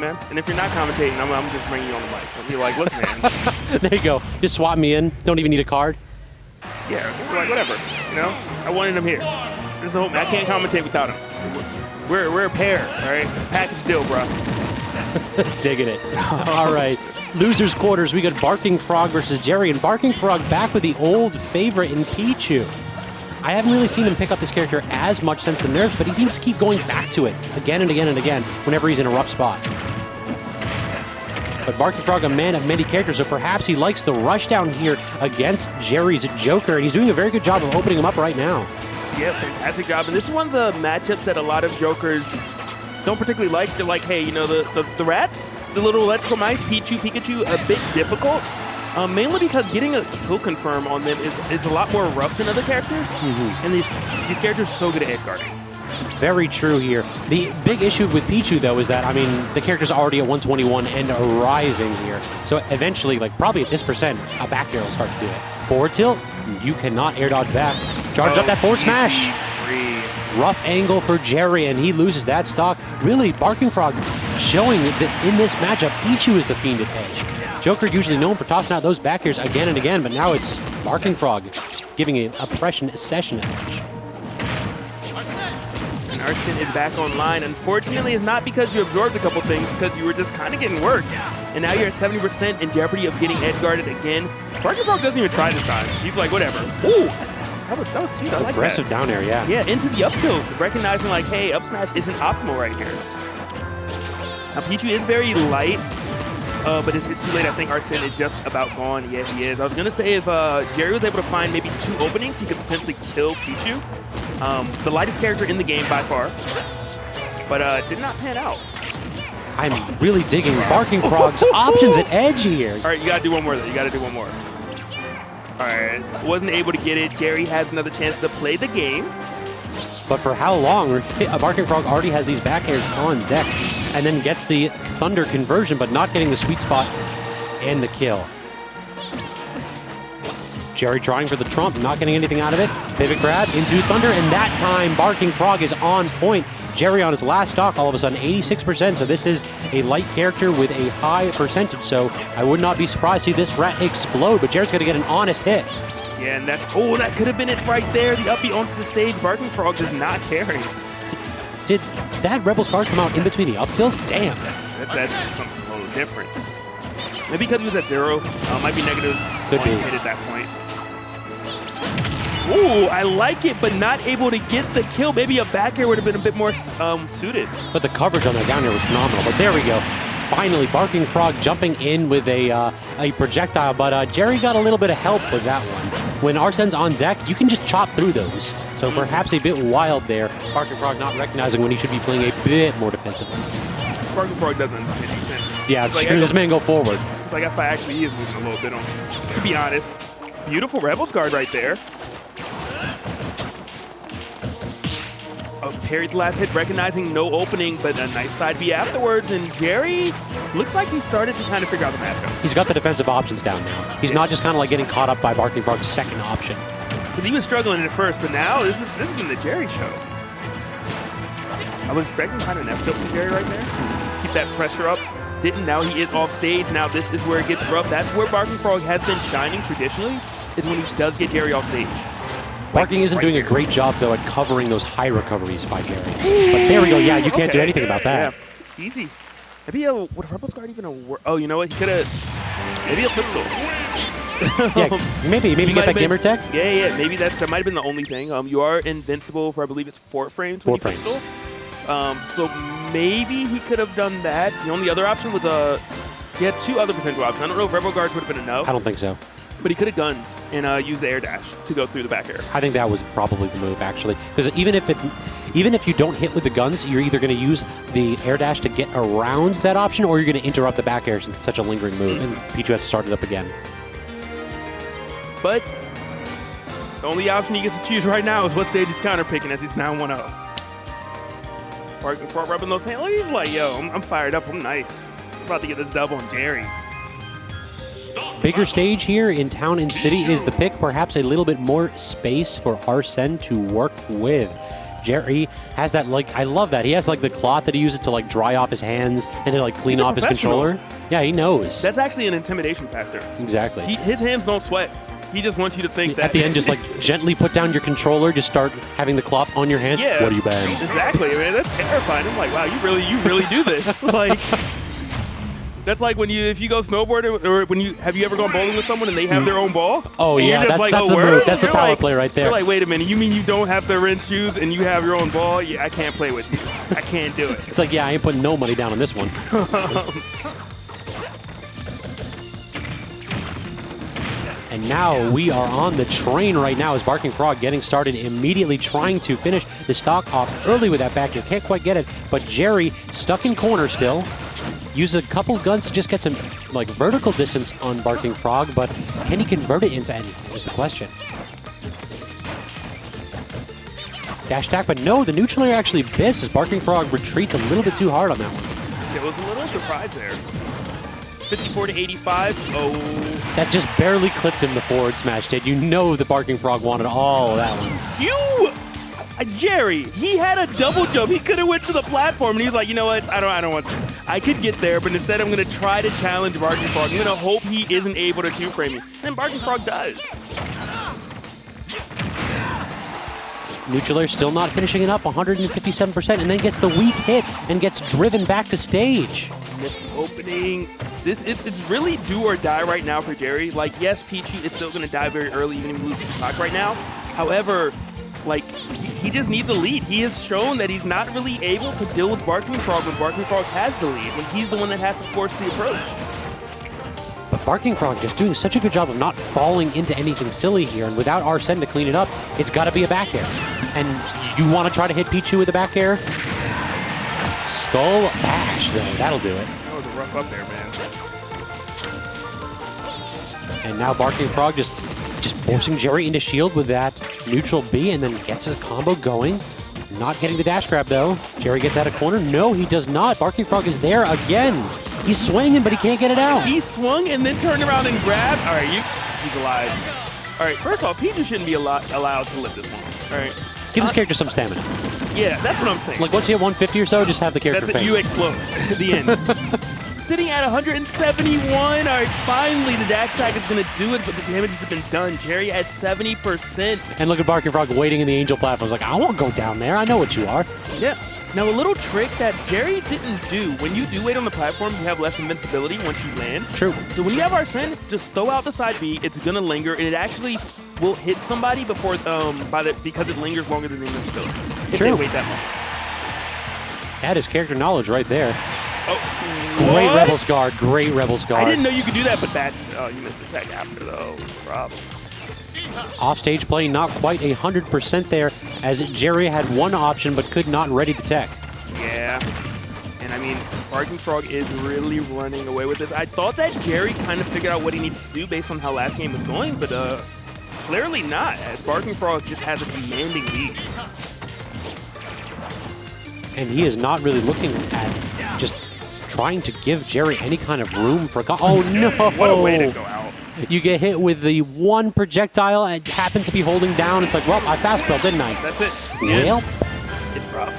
man. And if you're not commentating, I'm just bringing you on the mic. I'll be like, look, man. There you go. Just swap me in. Don't even need a card. Yeah, just like, whatever. You know? I wanted him here. There's no, I can't commentate without him. We're a pair, all right? Package deal, bro. Digging it. All right. Losers quarters. We got Barking Frog versus Jerry. And Barking Frog back with the old favorite in Pichu. I haven't really seen him pick up this character as much since the nerfs, but he seems to keep going back to it again and again and again whenever he's in a rough spot. But Barking Frog, a man of many characters, so perhaps he likes the rush down here against Jerry's Joker, and he's doing a very good job of opening him up right now. Yeah, fantastic job. And this is one of the matchups that a lot of Jokers don't particularly like. They're like, hey, you know, the rats, the little electrical mice, Pichu, Pikachu, a bit difficult. Mainly because getting a kill confirm on them is a lot more rough than other characters. And these characters are so good at edge guarding. Very true here. The big issue with Pichu, though, is that, I mean, the character's already at 121 and rising here. So eventually, like probably at this percent, a back air will start to do it. Forward tilt, you cannot air dodge back. Charge up that forward smash. Rough angle for Jerry, and he loses that stock. Really, Barking Frog showing that in this matchup, Pichu is the fiend at edge. Joker usually known for tossing out those back airs again and again, but now it's Barking Frog giving an oppression session edge. And Arsene is back online. Unfortunately, it's not because you absorbed a couple things, because you were just kind of getting worked. And now you're at 70% in jeopardy of getting edge guarded again. Barking Frog doesn't even try this time. He's like, whatever. Ooh, that was cute. I like that. Aggressive down air, yeah. Yeah, into the up tilt, recognizing like, hey, up smash isn't optimal right here. Now, Pichu is very light. But it's too late. I think Arsene is just about gone. Yeah, he is. I was going to say if Jerry was able to find maybe 2 openings, he could potentially kill Pichu. The lightest character in the game by far. But did not pan out. I'm really digging Barking Frog's options at edge here. All right, you got to do one more, though. You got to do one more. All right. Wasn't able to get it. Jerry has another chance to play the game. But for how long? Barking Frog already has these back airs on deck and then gets the Thunder conversion, but not getting the sweet spot and the kill. Jerry trying for the trump, not getting anything out of it. Pivot grab into Thunder, and that time Barking Frog is on point. Jerry on his last stock, all of a sudden 86%, so this is a light character with a high percentage, so I would not be surprised to see this rat explode, but Jerry's going to get an honest hit. Yeah, and that's, oh, that could have been it right there. The uppie onto the stage. Barking Frog does not carry. Did that Rebels card come out in between the up tilts? Damn. That's something a little different. Maybe because he was at 0. Might be negative. Could be. Hit at that point. Ooh, I like it, but not able to get the kill. Maybe a back air would have been a bit more suited. But the coverage on that down air was phenomenal. But there we go. Finally, Barking Frog jumping in with a projectile, but Jerry got a little bit of help with that one. When Arsene's on deck, you can just chop through those. So perhaps a bit wild there. Barking Frog not recognizing when he should be playing a bit more defensively. Barking Frog doesn't understand any sense. Yeah, it's like, screw this man go forward. It's like if I actually is moving a little bit on, to be honest. Beautiful Rebels guard right there. Parried the last hit, recognizing no opening, but a nice side B afterwards, and Jerry looks like he started to kind of figure out the matchup. He's got the defensive options down now. He's not just kind of like getting caught up by Barking Frog's second option. Because he was struggling at first, but now this has been the Jerry show. I was expecting kind of an F-tilt from Jerry right there. Keep that pressure up. Didn't. Now he is off stage. Now this is where it gets rough. That's where Barking Frog has been shining traditionally, is when he does get Jerry off stage. Barking isn't doing a great job, though, at covering those high recoveries by Jerry. But there we go. Yeah, you can't do anything about that. Yeah. Easy. Maybe would Rebels guard even a work? Oh, you know what? He could have. Maybe a footstool. Yeah, maybe get that gamer tech. Yeah. Maybe that might have been the only thing. You are invincible for, I believe it's 4 frames. 4 frames. So maybe he could have done that. The only other option was he had 2 other potential options. I don't know if Rebel guards would have been enough. I don't think so. But he could have guns and used the air dash to go through the back air. I think that was probably the move, actually, because even if you don't hit with the guns, you're either going to use the air dash to get around that option, or you're going to interrupt the back air since it's such a lingering move, and Pichu has to start it up again. But the only option he gets to choose right now is what stage he's counter picking, as he's now 1-0. Barking Frog rubbing those hands. He's like, yo, I'm fired up. I'm nice. I'm about to get this dub on Jerry. Bigger stage here in Town and City is the pick. Perhaps a little bit more space for Arsene to work with. Jerry has that, like, I love that. He has, like, the cloth that he uses to, like, dry off his hands and to, like, clean off his controller. Yeah, he knows. That's actually an intimidation factor. Exactly. His hands don't sweat. He just wants you to think that. At the end, just, like, gently put down your controller, just start having the cloth on your hands. Yeah. What are you bad? Exactly, man. That's terrifying. I'm like, wow, you really do this. Like, that's like if you go snowboarding, or have you ever gone bowling with someone and they have their own ball? Oh, yeah, that's a move. That's a power play right there. You're like, wait a minute, you mean you don't have the rinse shoes and you have your own ball? Yeah, I can't play with you. I can't do it. It's like, yeah, I ain't putting no money down on this one. And now we are on the train right now as Barking Frog getting started immediately, trying to finish the stock off early with that back air. Can't quite get it, but Jerry stuck in corner still. Uses a couple guns to just get some like vertical distance on Barking Frog, but can he convert it into anything is the question. Dash attack, but no, the neutral air actually biffs as Barking Frog retreats a little bit too hard on that one. It was a little surprise there. 54 to 85. Oh. That just barely clipped him, the forward smash did. You know the Barking Frog wanted all of that one. Jerry, he had a double jump. He could have went to the platform, and he's like, you know what? I don't want to. I could get there, but instead I'm going to try to challenge Barking Frog. I'm going to hope he isn't able to two-frame me. And Barking Frog does. Neutral air still not finishing it up, 157%, and then gets the weak hit and gets driven back to stage. Missed opening. It's really do or die right now for Jerry. Like, yes, Pichu is still going to die very early, even if he loses stock right now. However, like, he just needs a lead. He has shown that he's not really able to deal with Barking Frog when Barking Frog has the lead, when he's the one that has to force the approach. But Barking Frog just doing such a good job of not falling into anything silly here, and without Arsene to clean it up, it's got to be a back air. And you want to try to hit Pichu with a back air? Skull bash, though. That'll do it. That was a rough up there, man. And now Barking Frog just forcing Jerry into shield with that neutral B, and then gets a combo going. Not getting the dash grab, though. Jerry gets out of corner. No, he does not. Barking Frog is there again. He's swinging, but he can't get it out. He swung and then turned around and grabbed. All right, he's alive. All right, first off, Pichu shouldn't be allowed to live this long. All right. Give this character some stamina. Yeah, that's what I'm saying. Like, once you hit 150 or so, just have the character That's it, you explode at the end. Sitting at 171. All right, finally the dash attack is going to do it, but the damage has been done. Jerry at 70%. And look at Barking Frog waiting in the angel platform. He's like, I won't go down there. I know what you are. Yeah. Now, a little trick that Jerry didn't do. When you do wait on the platform, you have less invincibility once you land. True. So when you have Arsene, just throw out the side B. It's going to linger, and it actually will hit somebody before because it lingers longer than the invincibility. If True. they wait that long. That is character knowledge right there. Oh, great what? Rebel's Guard. Great Rebel's Guard. I didn't know you could do that, but that you missed the tag after, though. Problem. Offstage play not quite 100% there, as Jerry had one option but could not ready the tech. Yeah. And I mean, Barking Frog is really running away with this. I thought that Jerry kind of figured out what he needed to do based on how last game was going, but clearly not, as Barking Frog just has a commanding lead. And he is not really looking at just trying to give Jerry any kind of room for... Oh, no! What a way to go out. You get hit with the one projectile and happen to be holding down. It's like, well, I fast failed, didn't I? That's it. Well, it's rough.